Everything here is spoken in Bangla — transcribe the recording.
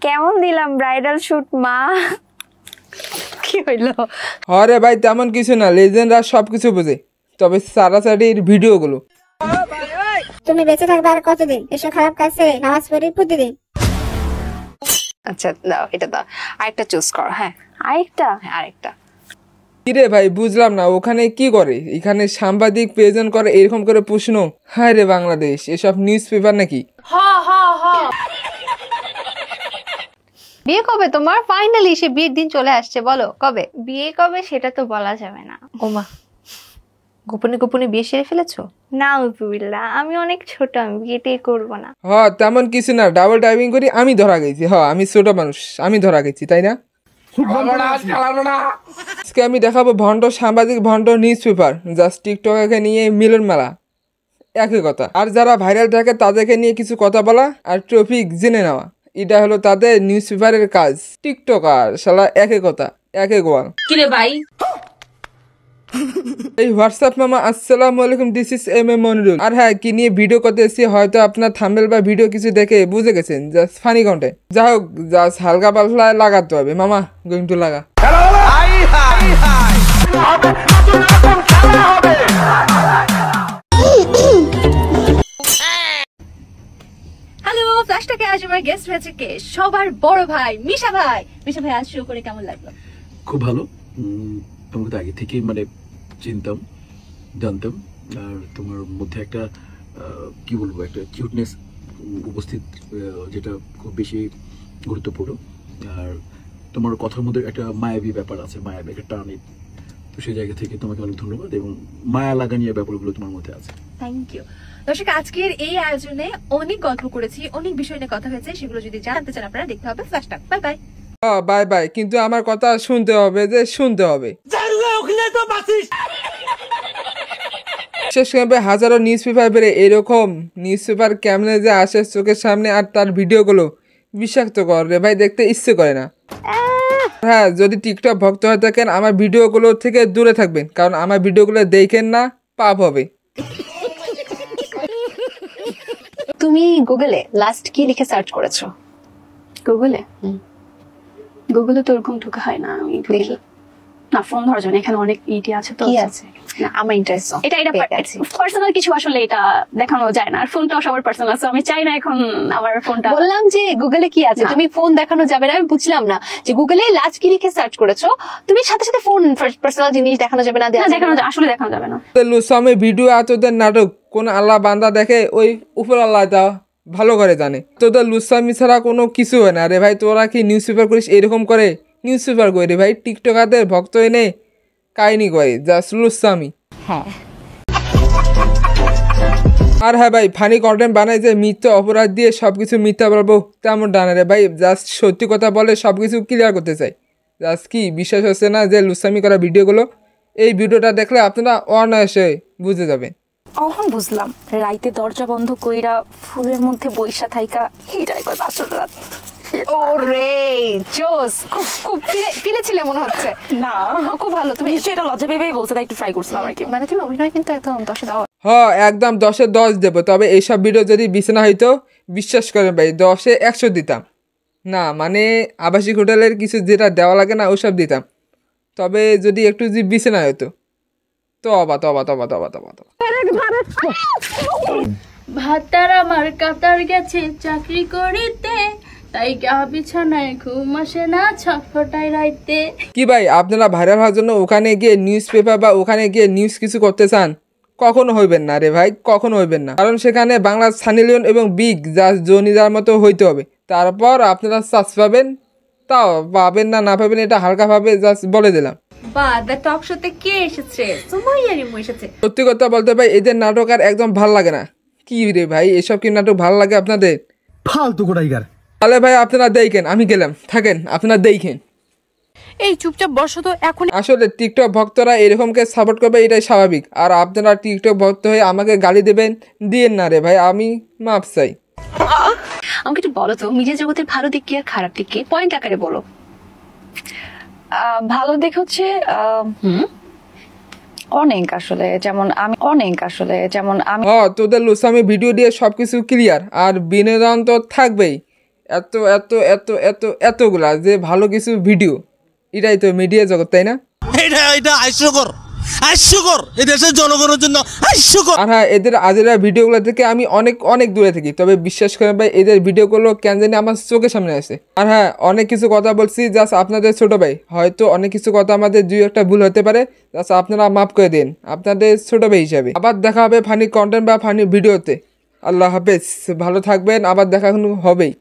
কেমন দিলাম ব্রাইডাল শুট মা? কি হইলো? আরে ভাই তেমন কিছু না, লেজেন্ডরা সবকিছু বোঝে, তবে সারাসারির ভিডিওগুলো। তুমি বেঁচে থাকবে আর কতদিন? এসব খারাপ কাজে নামাজ পড়ি প্রতিদিন। আচ্ছা দাও, এটা দাও, আরেকটা চুজ করো। হ্যাঁ আরেকটা? হ্যাঁ আরেকটা। কিরে ভাই বুঝলাম না, ওখানে কি করে? এখানে সাংবাদিক প্রেজেন্ট করে এরকম করে প্রশ্ন? হায় রে বাংলাদেশ, এসব নিউজ পেপার নাকি? বিয়ে কবে তোমার? ফাইনালি সে বিয়ের দিন চলে আসছে, বলো কবে বিয়ে কবে সেটা তো বলা যাবে না। ওমা, গোপনে গোপনে বিয়ে সেরে ফেলেছো? না উজুবিল্লাহ, আমি অনেক ছোট, আমি বিয়েটাই করবো না। তেমন কিছু না, ডাবল ড্রাইভিং করি আমি ধরা গেছি। আমি ছোট মানুষ, আমি ধরা গেছি, তাই না? আজকে আমি দেখাবো ভণ্ড সাংবাদিক, ভণ্ড নিউজ পেপার, জাস্ট টিকটকে নিয়ে মিলন মেলা, একই কথা। আর যারা ভাইরাল থাকে তাদেরকে নিয়ে কিছু কথা বলা আর টপিক জেনে নেওয়া, এটা হলো তাদের নিউজ পেপারের কাজ। টিকটক আর শালা একই কথা, একই গোয়াল। কিরে ভাই, এই হোয়াটসঅ্যাপ মামা, আসসালামু আলাইকুম, this is M A Monirul. আর হ্যাঁ, কি নিয়ে ভিডিও করতে এসেছি হয়তো আপনার থাম্বনেল বা ভিডিও কিছু দেখে বুঝে গেছেন, জাস্ট ফানি কন্টেন্ট। যাই হোক, জাস্ট হালকা পাতলা লাগাতে হবে। মামা গোয়িং টু লাগা। হ্যালো ফ্ল্যাশটাকে আজ আমার গেস্ট হয়েছে কে? সবার বড় ভাই মিশা ভাই। মিশা ভাই আজ শো করে কেমন লাগলো? খুব ভালো। তোমাকে তো আগে থেকেই মানে চিনতাম, জানতাম, আর তোমার মধ্যে একটা কি বলবো, একটা কিউটনেস উপস্থিত, যেটা খুব বেশি গুরুত্বপূর্ণ। আর তোমার কথার মধ্যে একটা মায়াবী ব্যাপার আছে, মায়াবী একটা টানে। তো সেই জায়গা থেকে তোমাকে অনেক ধন্যবাদ, এবং মায়া লাগানিয়া ব্যাপারগুলো তোমার মধ্যে আছে। Thank you. দর্শক, আজকের এই আয়োজনে অনেক গল্প করেছি, অনেক বিষয় নিয়ে কথা হয়েছে, সেগুলো যদি জানতে চান আপনারা দেখতে হবে ফ্ল্যাশটা। Bye bye. বাই বাই, কিন্তু আমার কথা শুনতে হবে, যে শুনতে হবে। শেষ ক্যাম্পে হাজারো নিউজ পেপার বেড়ে এরকম নিউজ পেপার কেমনে যে আসে চোখের সামনে, আর তার ভিডিওগুলো বিষাক্ত কর রে ভাই, দেখতে ইচ্ছে করে না। হ্যাঁ, যদি টিকটক ভক্ত হয়ে থাকেন আমার ভিডিওগুলো থেকে দূরে থাকবেন, কারণ আমার ভিডিওগুলো দেখেন না, পাপ হবে। তুমি গুগলে লাস্ট কি লিখে সার্চ করেছো? গুগলে তো ওরকম ঢোকা হয় না। আমি দেখি না, ফোন ধরার জন্য এখানে অনেক ইটি আছে। তো কি আছে? আমার ইন্টারেস্ট এটা পার্সোনাল কিছু আসলে এটা দেখানো যায় না, আর ফোনটাও সবার পার্সোনাল, সো আমি চাই না এখন আমার ফোনটা। বললাম যে গুগলে কি আছে, তুমি ফোন দেখানো যাবে না। আমি বুঝলাম না যে গুগলে লাস্ট কি লিখে সার্চ করেছো, তুমি সাথে সাথে ফোন পার্সোনাল জিনিস দেখানো যাবে না? আসলে দেখানো যাবে না। লুসামে ভিডিও আর তোদের নাটক কোন আল্লাহ বান্দা দেখে? ওই উপর আল্লাহ তা ভালো করে জানে। তোদের লুসামি ছাড়া কোনো কিছু হয় না রে ভাই। তোরা কি নিউজ পেপার করিস? এরকম করে নিউজ পেপার করে রে ভাই, টিকটকারদের ভক্ত এনে কাহিনী করে, জাস্ট লুসামি। হ্যাঁ, আর হ্যাঁ ভাই, ফানি কন্টেন্ট বানাই যে মিথ্যা অপরাধ দিয়ে সবকিছু মিথ্যা বলবো তেমন ডানা রে ভাই, জাস্ট সত্যি কথা বলে সবকিছু ক্লিয়ার করতে চাই। জাস্ট কি বিশ্বাস হচ্ছে না যে লুসামি করা ভিডিওগুলো? এই ভিডিওটা দেখলে আপনারা অনায়াসে বুঝে যাবেন। কখন বুঝলাম রাইতে দরজা বন্ধ কইরা ফুলের মধ্যে বৈশা থাইকা এইটাই কয় বাসর রাত। ওরে জোস, খুব ফিলেছিলে মনে হচ্ছে। না খুব ভালো, তুমি সেটা লজ্জা ভেবেই বলছো, তাই একটু ট্রাই করছিলাম আর কি। মানে তুমি অভিনয় কিন্তু একদম 10-এ 10। একদম 10-এ 10 দেবো। তবে এইসব ভিডিও যদি বিছানা হইতো, বিশ্বাস করেন ভাই 10-এ 100 দিতাম না। মানে আবাসিক হোটেলের কিছু যেটা দেওয়া লাগে না, ওসব দিতাম। তবে যদি একটু যদি বিছানা হইতো, তবা। ভাতার আমার কাতার গেছে চাকরি করিতে, তাই গা বিছানায় ঘুম আসে না ছটফটায় রাইতে। কি ভাই, আপনারা ভাইরাল হওয়ার জন্য ওখানে গিয়ে নিউজ পেপার বা ওখানে গিয়ে নিউজ কিছু করতে চান? কখনো হইবেন না রে ভাই, কখনো হইবেন না। কারণ সেখানে বাংলা সানি লিওন এবং বিগ জাস্ট জনিদার মতো হইতে হবে, তারপর আপনারা সার্চ পাবেন। তাও পাবেন না পাবেন, এটা হালকাভাবে জাস্ট বলে দিলাম। টক শোতে কে এসেছে? সুমাইয়ারিমু এসেছে। সত্যি কথা বলতে ভাই, এদের নাটক আর একদম ভাল লাগে না। কি রে ভাই, এসব কি নাটক ভাল লাগে আপনাদের? ফালতু গোড়াইগার। তাহলে ভাই আপনারা দেখেন, আমি গেলাম, থাকেন আপনারা দেখেন। এই চুপচাপ বসো তো এখন। আসলে টিকটক ভক্তরা এরকমকে সাপোর্ট করবে, এটাই স্বাভাবিক। আর আপনারা টিকটক ভক্ত হয়ে আমাকে গালি দেবেন, দিয়েন না রে ভাই, আমি মাপ চাই। আমাকে একটু বলো তো, মিডিয়া জগতের ভালো দিক কি আর খারাপ দিক কি, পয়েন্ট আকারে বলো। ভালো দিক হচ্ছে অনেক, আসলে যেমন আমি তোদের লুসামি ভিডিও দিয়ে সবকিছু ক্লিয়ার, আর বিনোদন তো থাকবেই। এত এত এত এত এতগুলা যে ভালো কিছু ভিডিও, এটাই তো মিডিয়া জগৎ, তাই না? এটা হাস্যকর এই দেশের জনগণের জন্য হাস্যকর। আর হ্যাঁ, এদের আজেরা ভিডিওগুলো থেকে আমি অনেক অনেক দূরে থাকি, তবে বিশ্বাস করেন ভাই এদের ভিডিওগুলো কেন জানি আমার চোখের সামনে আসে। আর হ্যাঁ, অনেক কিছু কথা বলছি, জাস্ট আপনাদের ছোট ভাই, হয়তো অনেক কিছু কথা আমাদের দুই একটা ভুল হতে পারে, জাস্ট আপনারা মাফ করে দিন আপনাদের ছোট ভাই হিসাবে। আবার দেখা হবে ফানি কন্টেন্ট বা ফানি ভিডিওতে। আল্লাহ হাফেজ, ভালো থাকবেন, আবার দেখা হবেই।